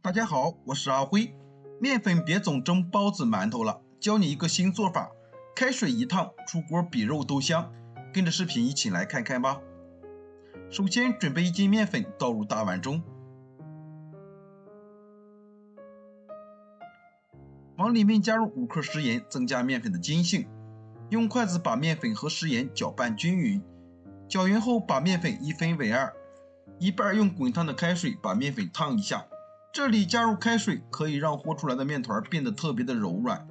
大家好，我是阿辉。面粉别总蒸包子、馒头了，教你一个新做法，开水一烫，出锅比肉都香。跟着视频一起来看看吧。首先准备1斤面粉，倒入大碗中，往里面加入5克食盐，增加面粉的筋性。用筷子把面粉和食盐搅拌均匀，搅匀后把面粉一分为二，一半用滚烫的开水把面粉烫一下。这里加入开水可以让和出来的面团变得特别的柔软，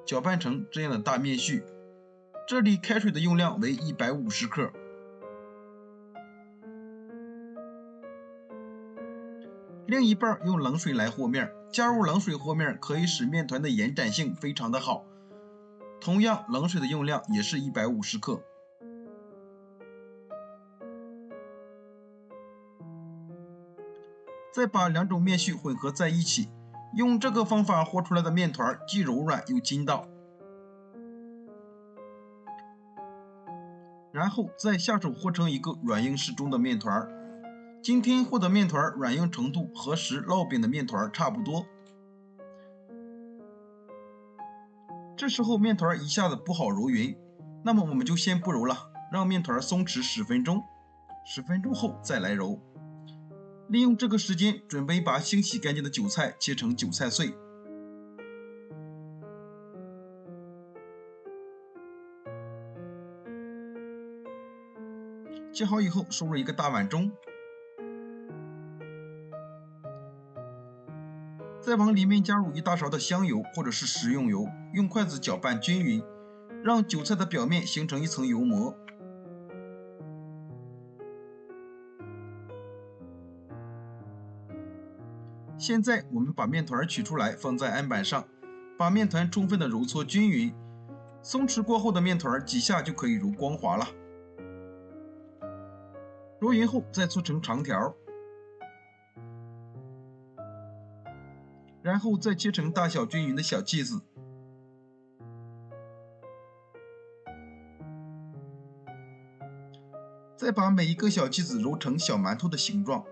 搅拌成这样的大面絮。这里开水的用量为150克。另一半用冷水来和面，加入冷水和面可以使面团的延展性非常的好。同样，冷水的用量也是150克。再把2种面絮混合在一起，用这个方法和出来的面团既柔软又筋道。然后再下手和成一个软硬适中的面团。今天和的面团软硬程度和食烙饼的面团差不多。这时候面团一下子不好揉匀，那么我们就先不揉了，让面团松弛10分钟。10分钟后再来揉。利用这个时间，准备把清洗干净的韭菜切成韭菜碎。切好以后收入一个大碗中，再往里面加入1大勺的香油或者是食用油，用筷子搅拌均匀，让韭菜的表面形成一层油膜。现在我们把面团取出来，放在案板上，把面团充分的揉搓均匀。松弛过后的面团几下就可以揉光滑了。揉匀后再搓成长条，然后再切成大小均匀的小剂子。再把每一个小剂子揉成小馒头的形状，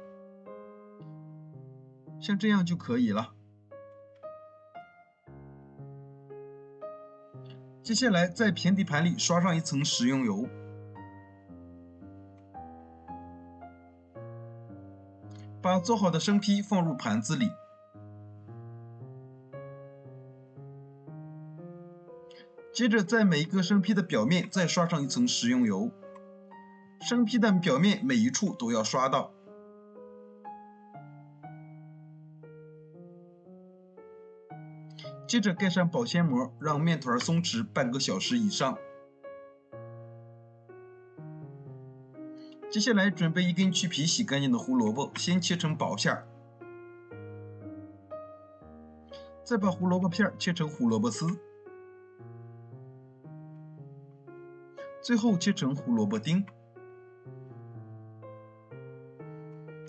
像这样就可以了。接下来在平底盘里刷上一层食用油，把做好的生坯放入盘子里，接着在每一个生坯的表面再刷上一层食用油，生坯的表面每一处都要刷到。接着盖上保鲜膜，让面团松弛半个小时以上。接下来准备1根去皮洗干净的胡萝卜，先切成薄馅儿，再把胡萝卜片切成胡萝卜丝，最后切成胡萝卜丁。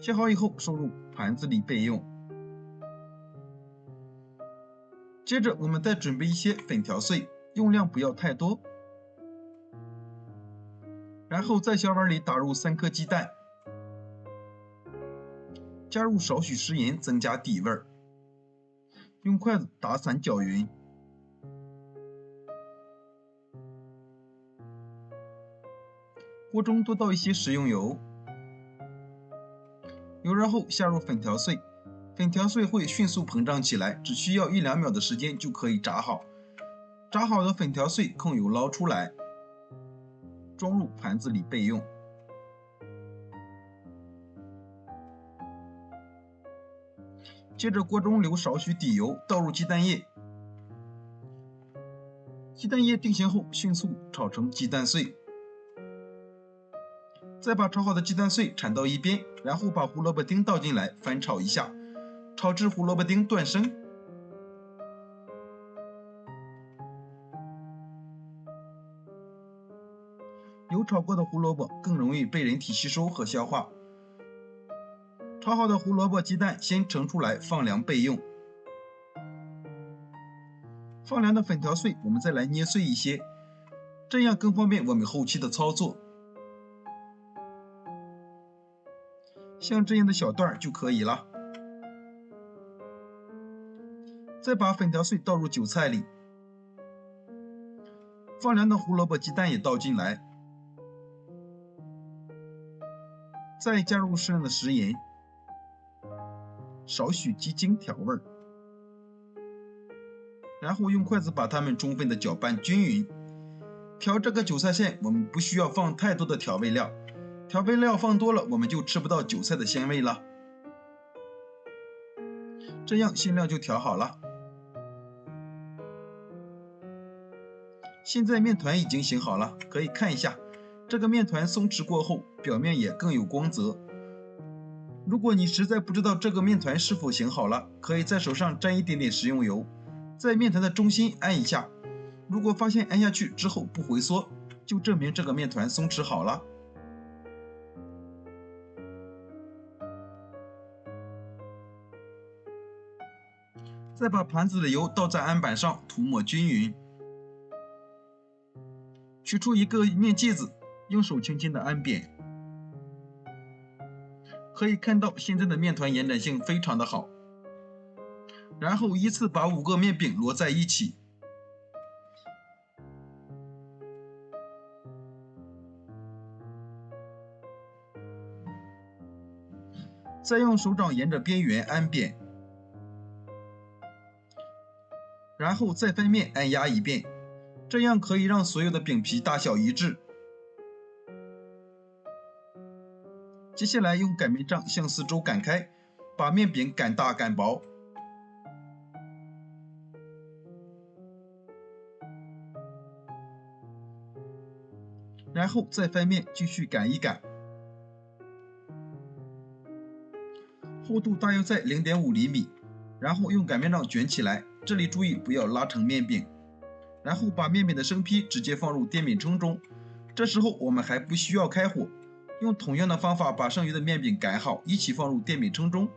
切好以后收入盘子里备用。接着我们再准备一些粉条碎，用量不要太多。然后在小碗里打入3颗鸡蛋，加入少许食盐增加底味，用筷子打散搅匀。锅中多倒一些食用油，油热后下入粉条碎，粉条碎会迅速膨胀起来，只需要1-2秒的时间就可以炸好。炸好的粉条碎控油捞出来，装入盘子里备用。接着锅中留少许底油，倒入鸡蛋液，鸡蛋液定型后迅速炒成鸡蛋碎。再把炒好的鸡蛋碎铲到一边，然后把胡萝卜丁倒进来，翻炒一下，炒至胡萝卜丁断生。油炒过的胡萝卜更容易被人体吸收和消化。炒好的胡萝卜、鸡蛋先盛出来放凉备用。放凉的粉条碎我们再来捏碎一些，这样更方便我们后期的操作。像这样的小段就可以了。再把粉条碎倒入韭菜里，放凉的胡萝卜、鸡蛋也倒进来，再加入适量的食盐，少许鸡精调味，然后用筷子把它们充分的搅拌均匀。调这个韭菜馅，我们不需要放太多的调味料，调味料放多了，我们就吃不到韭菜的鲜味了。这样馅料就调好了。现在面团已经醒好了，可以看一下，这个面团松弛过后，表面也更有光泽。如果你实在不知道这个面团是否醒好了，可以在手上沾一点点食用油，在面团的中心按一下。如果发现按下去之后不回缩，就证明这个面团松弛好了。再把盘子的油倒在案板上，涂抹均匀。取出一个面剂子，用手轻轻的按扁。可以看到现在的面团延展性非常的好。然后依次把5个面饼摞在一起。再用手掌沿着边缘按扁，然后再翻面按压一遍，这样可以让所有的饼皮大小一致。接下来用擀面杖向四周擀开，把面饼擀大擀薄。然后再翻面继续擀一擀。厚度大约在 0.5 厘米，然后用擀面杖卷起来，这里注意不要拉成面饼。然后把面饼的生坯直接放入电饼铛中，这时候我们还不需要开火，用同样的方法把剩余的面饼擀好，一起放入电饼铛中，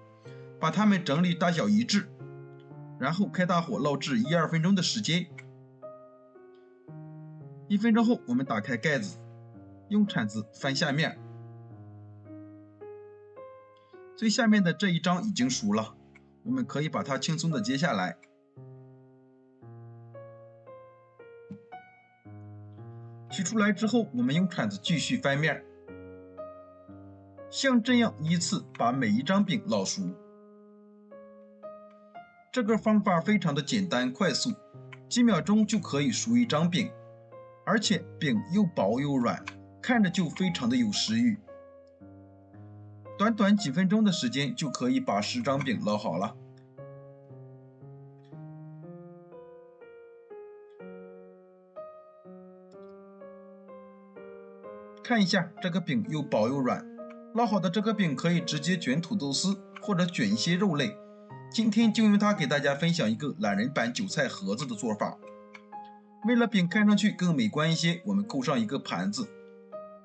把它们整理大小一致，然后开大火烙制1-2分钟的时间。1分钟后，我们打开盖子，用铲子翻下面。最下面的这一张已经熟了，我们可以把它轻松的揭下来。取出来之后，我们用铲子继续翻面，像这样依次把每一张饼烙熟。这个方法非常的简单快速，几秒钟就可以熟一张饼，而且饼又薄又软，看着就非常的有食欲。短短几分钟的时间就可以把10张饼烙好了。看一下，这个饼又薄又软，烙好的这个饼可以直接卷土豆丝或者卷一些肉类。今天就用它给大家分享一个懒人版韭菜盒子的做法。为了饼看上去更美观一些，我们扣上一个盘子，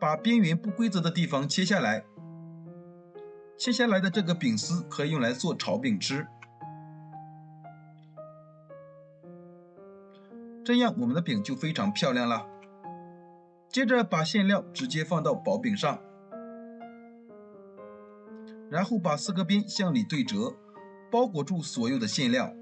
把边缘不规则的地方切下来。切下来的这个饼丝可以用来做炒饼吃，这样我们的饼就非常漂亮了。接着把馅料直接放到薄饼上，然后把4个边向里对折，包裹住所有的馅料。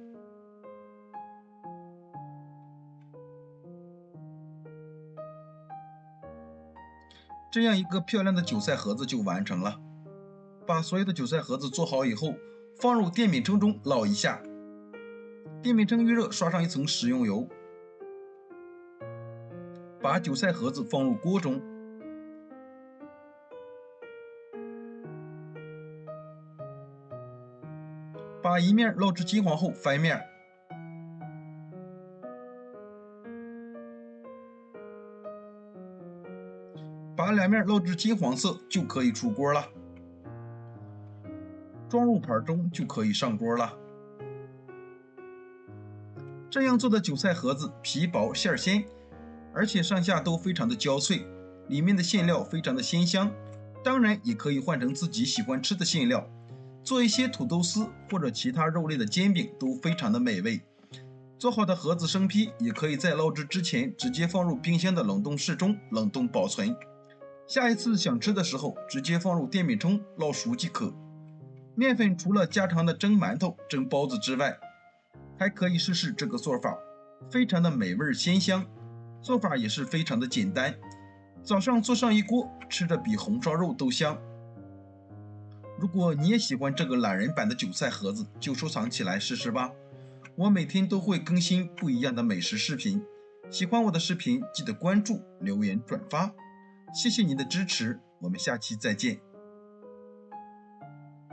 这样一个漂亮的韭菜盒子就完成了。把所有的韭菜盒子做好以后，放入电饼铛中烙一下。电饼铛预热，刷上一层食用油。把韭菜盒子放入锅中，把一面烙至金黄后翻面，把2面烙至金黄色就可以出锅了。装入盘中就可以上锅了。这样做的韭菜盒子皮薄馅鲜，而且上下都非常的焦脆，里面的馅料非常的鲜香。当然也可以换成自己喜欢吃的馅料，做一些土豆丝或者其他肉类的煎饼都非常的美味。做好的盒子生坯也可以在烙制之前直接放入冰箱的冷冻室中冷冻保存，下一次想吃的时候直接放入电饼铛烙熟即可。面粉除了家常的蒸馒头、蒸包子之外，还可以试试这个做法，非常的美味鲜香，做法也是非常的简单。早上做上一锅，吃着比红烧肉都香。如果你也喜欢这个懒人版的韭菜盒子，就收藏起来试试吧。我每天都会更新不一样的美食视频，喜欢我的视频记得关注、留言、转发，谢谢您的支持，我们下期再见。